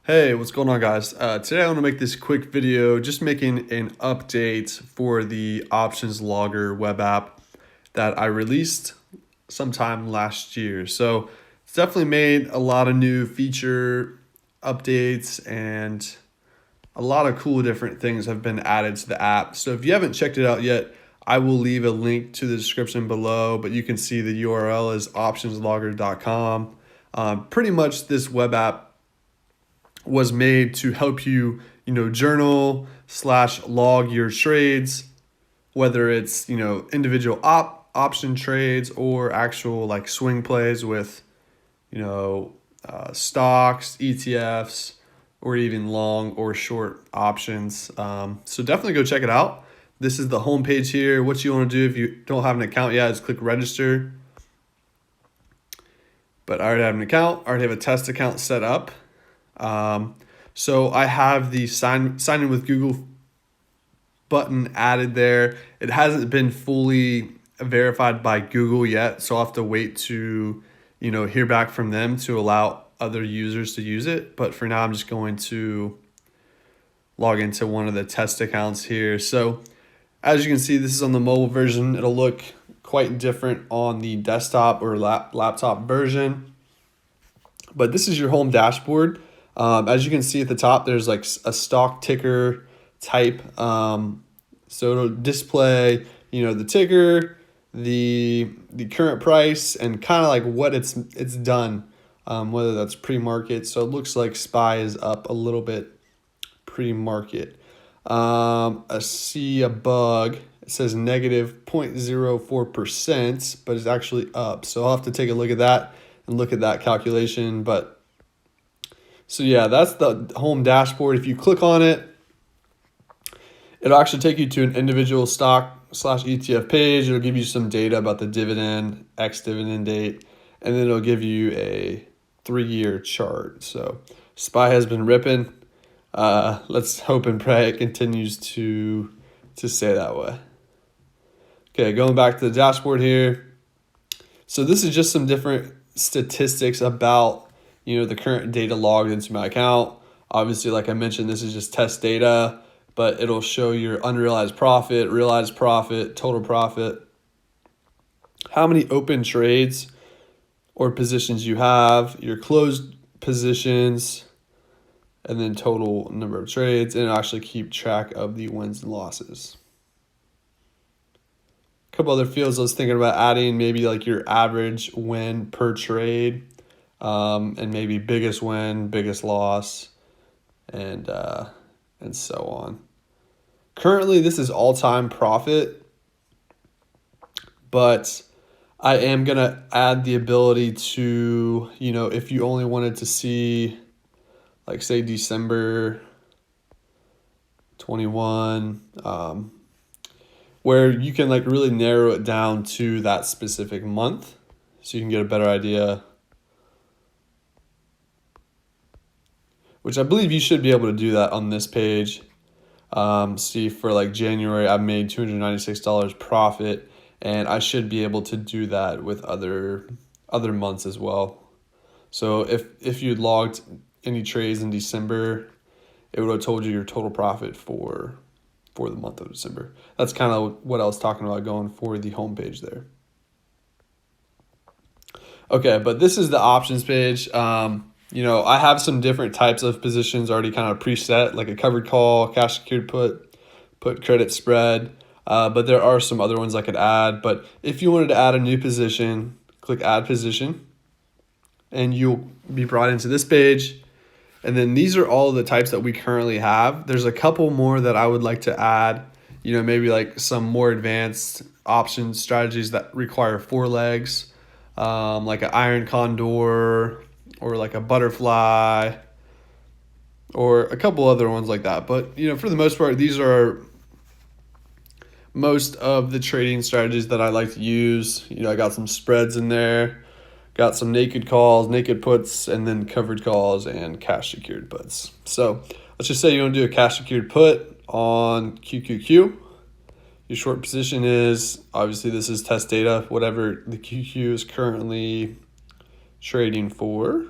Hey, what's going on, guys? Today I want to make this quick video just making an update for the options logger web app that I released sometime last year. So it's definitely made a lot of new feature updates and a lot of cool different things have been added to the app. So if you haven't checked it out yet, I will leave a link to the description below, but you can see the URL is optionslogger.com. Pretty much this web app was made to help you, journal / log your trades, whether it's, individual option trades or actual like swing plays with, stocks, ETFs, or even long or short options. So definitely go check it out. This is the home page here. What you want to do if you don't have an account yet is click register. But I already have an account. I already have a test account set up. So I have the sign in with Google button added there. It hasn't been fully verified by Google yet, so I'll have to wait to, hear back from them to allow other users to use it. But for now, I'm just going to log into one of the test accounts here. So as you can see, this is on the mobile version. It'll look quite different on the desktop or laptop version. But this is your home dashboard. As you can see at the top, there's like a stock ticker type. So it'll display, the ticker, the current price, and kind of like what it's done, whether that's pre-market. So it looks like SPY is up a little bit pre-market. I see a bug. It says negative 0.04%, but it's actually up. So I'll have to take a look at that and look at that calculation. So yeah, that's the home dashboard. If you click on it, it'll actually take you to an individual stock / ETF page. It'll give you some data about the dividend, ex-dividend date, and then it'll give you a 3-year chart. So SPY has been ripping. Let's hope and pray it continues to stay that way. Okay, going back to the dashboard here. So this is just some different statistics about the current data logged into my account. Obviously, like I mentioned, this is just test data, but it'll show your unrealized profit, realized profit, total profit, how many open trades or positions you have, your closed positions, and then total number of trades, and it'll actually keep track of the wins and losses. A couple other fields I was thinking about adding, maybe like your average win per trade, and maybe biggest win, biggest loss, and so on. Currently, this is all-time profit, but I am gonna add the ability to, if you only wanted to see, like say December 21, where you can like really narrow it down to that specific month, so you can get a better idea. Which I believe you should be able to do that on this page. See, for like January, I've made $296 profit, and I should be able to do that with other months as well. So if you'd logged any trades in December, it would have told you your total profit for the month of December. That's kind of what I was talking about going for the homepage there. Okay, but this is the options page. I have some different types of positions already kind of preset, like a covered call, cash secured put credit spread. But there are some other ones I could add. But if you wanted to add a new position, click add position, and you'll be brought into this page. And then these are all the types that we currently have. There's a couple more that I would like to add, maybe like some more advanced option strategies that require 4 legs, like an iron condor, or like a butterfly, or a couple other ones like that. But, for the most part, these are most of the trading strategies that I like to use. I got some spreads in there, got some naked calls, naked puts, and then covered calls and cash secured puts. So let's just say you want to do a cash secured put on QQQ. Your short position is, obviously this is test data, whatever the QQ is currently trading for.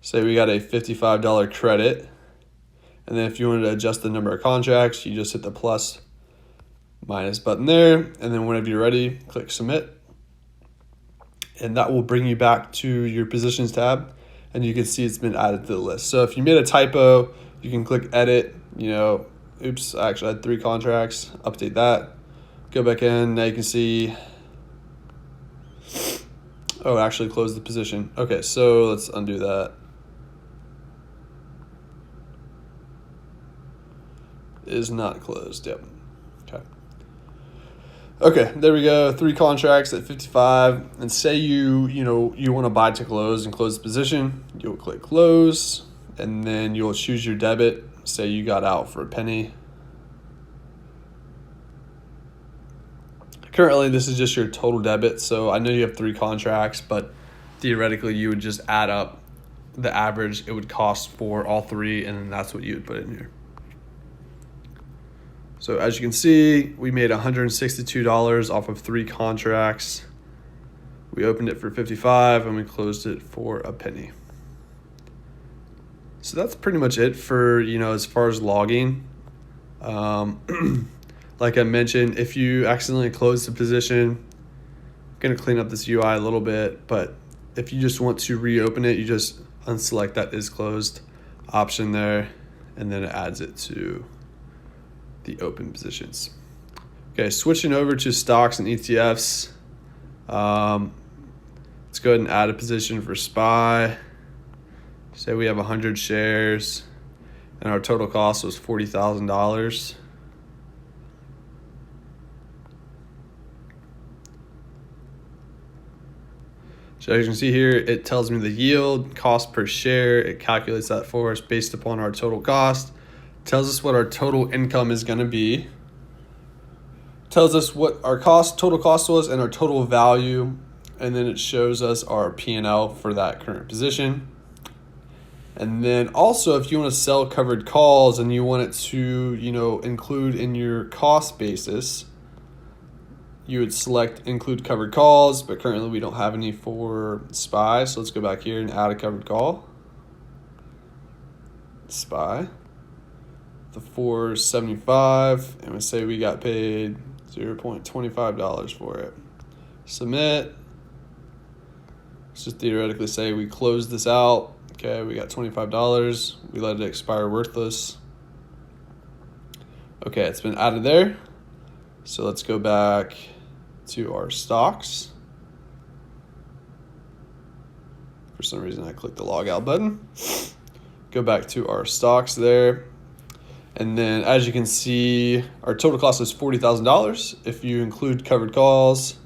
Say we got a $55 credit. And then if you wanted to adjust the number of contracts, you just hit the plus minus button there. And then whenever you're ready, click submit. And that will bring you back to your positions tab. And you can see it's been added to the list. So if you made a typo, you can click edit, oops, I actually had 3 contracts, update that. Go back in, now you can see, oh, actually close the position. Okay, so let's undo that. Is not closed, yep. Okay, there we go, 3 contracts at 55, and say you want to buy to close and close the position, you'll click close, and then you'll choose your debit. Say you got out for a penny. Currently, this is just your total debit, so I know you have 3 contracts, but theoretically, you would just add up the average it would cost for all 3, and then that's what you would put in here. So as you can see, we made $162 off of 3 contracts. We opened it for 55 and we closed it for a penny. So that's pretty much it for, as far as logging. Like I mentioned, if you accidentally close the position, I'm going to clean up this UI a little bit, but if you just want to reopen it, you just unselect that is closed option there, and then it adds it to the open positions. Okay, switching over to stocks and ETFs. Let's go ahead and add a position for SPY. Say we have 100 shares and our total cost was $40,000. So as you can see here, it tells me the yield, cost per share. It calculates that for us based upon our total cost. Tells us what our total income is going to be. Tells us what our total cost was and our total value. And then it shows us our P&L for that current position. And then also, if you want to sell covered calls and you want it to, include in your cost basis, you would select include covered calls, but currently we don't have any for SPY. So let's go back here and add a covered call. SPY. The $4.75, and we say we got paid $0.25 for it. Submit. Let's just theoretically say we closed this out. Okay, we got $25. We let it expire worthless. Okay, it's been added there. So let's go back to our stocks. For some reason, I clicked the log out button. Go back to our stocks there. And then as you can see, our total cost is $40,000. If you include covered calls,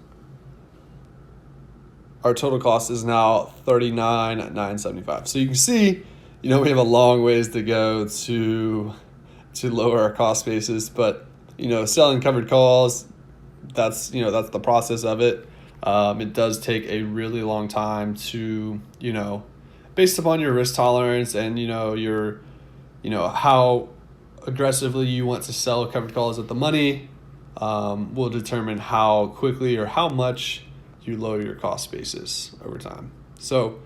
our total cost is now $39,975. So you can see, we have a long ways to go to lower our cost basis, but selling covered calls, that's the process of it. It does take a really long time to, based upon your risk tolerance and your how aggressively you want to sell covered calls at the money, will determine how quickly or how much you lower your cost basis over time. So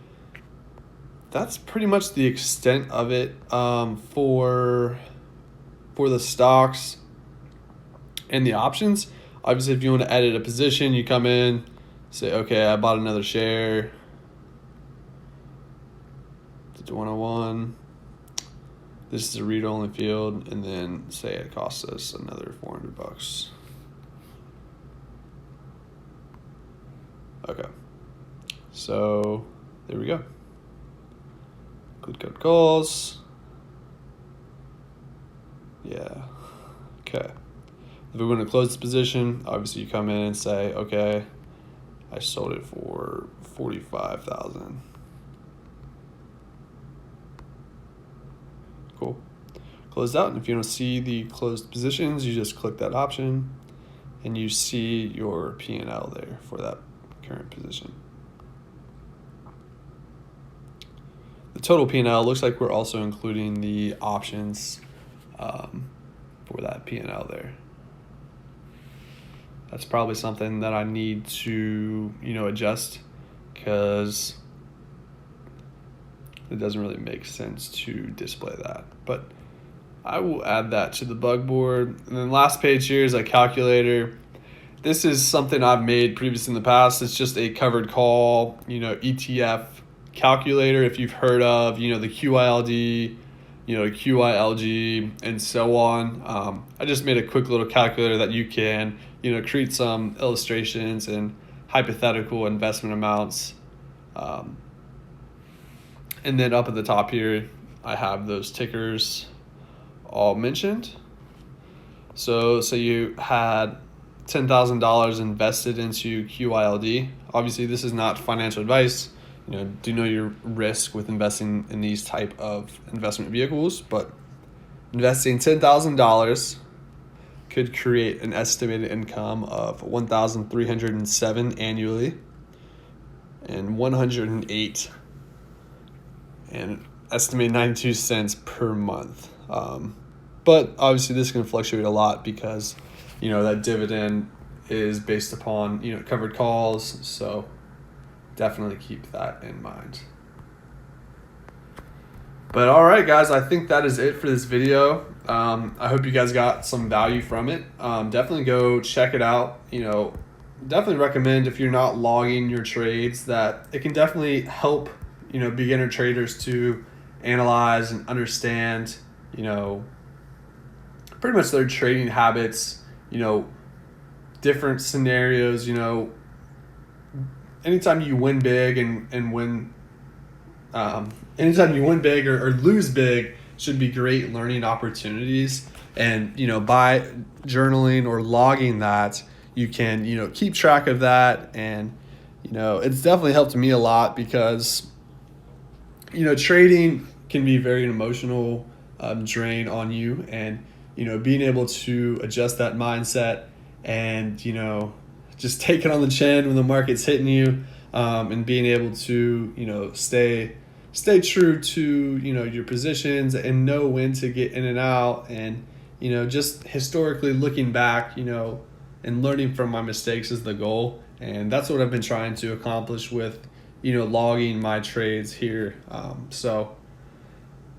that's pretty much the extent of it for the stocks and the options. Obviously, if you want to edit a position, you come in, say, okay, I bought another share. 101. This is a read-only field, and then say it costs us another $400. Okay, so there we go. Include covered calls. Yeah. Okay. If we want to close this position, obviously you come in and say, okay, I sold it for $45,000. Cool. Closed out, and if you want to see the closed positions, you just click that option, and you see your P&L there for that current position. The total P&L looks like we're also including the options for that P&L there. That's probably something that I need to, adjust, because it doesn't really make sense to display that. But I will add that to the bug board. And then last page here is a calculator. This is something I've made previously in the past. It's just a covered call, ETF calculator. If you've heard of, the QILD, QILG, and so on. I just made a quick little calculator that you can, create some illustrations and hypothetical investment amounts. And then up at the top here, I have those tickers all mentioned. So you had $10,000 invested into QILD. Obviously, this is not financial advice. Do know your risk with investing in these type of investment vehicles, but investing $10,000 could create an estimated income of $1,307 annually and 108 and estimated 92 cents per month. But obviously this can fluctuate a lot because, that dividend is based upon, covered calls. So definitely keep that in mind. But all right, guys, I think that is it for this video. I hope you guys got some value from it. Definitely go check it out. Definitely recommend, if you're not logging your trades, that it can definitely help, beginner traders to analyze and understand, pretty much their trading habits, different scenarios, anytime you win big and win, anytime you win big or lose big should be great learning opportunities. And, by journaling or logging that, you can, keep track of that. And, it's definitely helped me a lot because, trading can be very emotional drain on you. And, being able to adjust that mindset and, just take it on the chin when the market's hitting you, and being able to, stay true to, your positions and know when to get in and out. And, just historically looking back, and learning from my mistakes is the goal. And that's what I've been trying to accomplish with, logging my trades here. So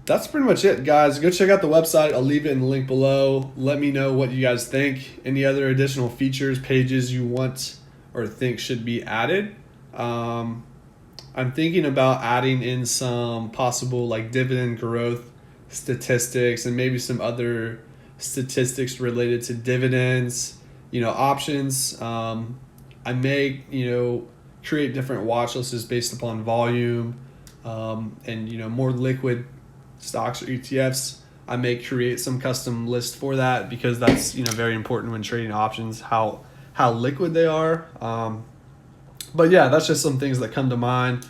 that's pretty much it, guys. Go check out the website. I'll leave it in the link below. Let me know what you guys think. Any other additional features, pages you want or think should be added. I'm thinking about adding in some possible dividend growth statistics and maybe some other statistics related to dividends, options. I may, create different watch lists based upon volume, and, more liquid stocks or ETFs. I may create some custom list for that because that's, very important when trading options, how liquid they are. But yeah, that's just some things that come to mind.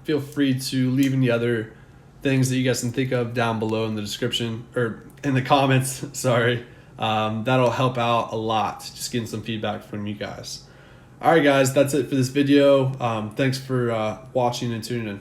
Feel free to leave any other things that you guys can think of down below in the description or in the comments. Sorry. That'll help out a lot, just getting some feedback from you guys. All right, guys, that's it for this video. Thanks for watching and tuning in.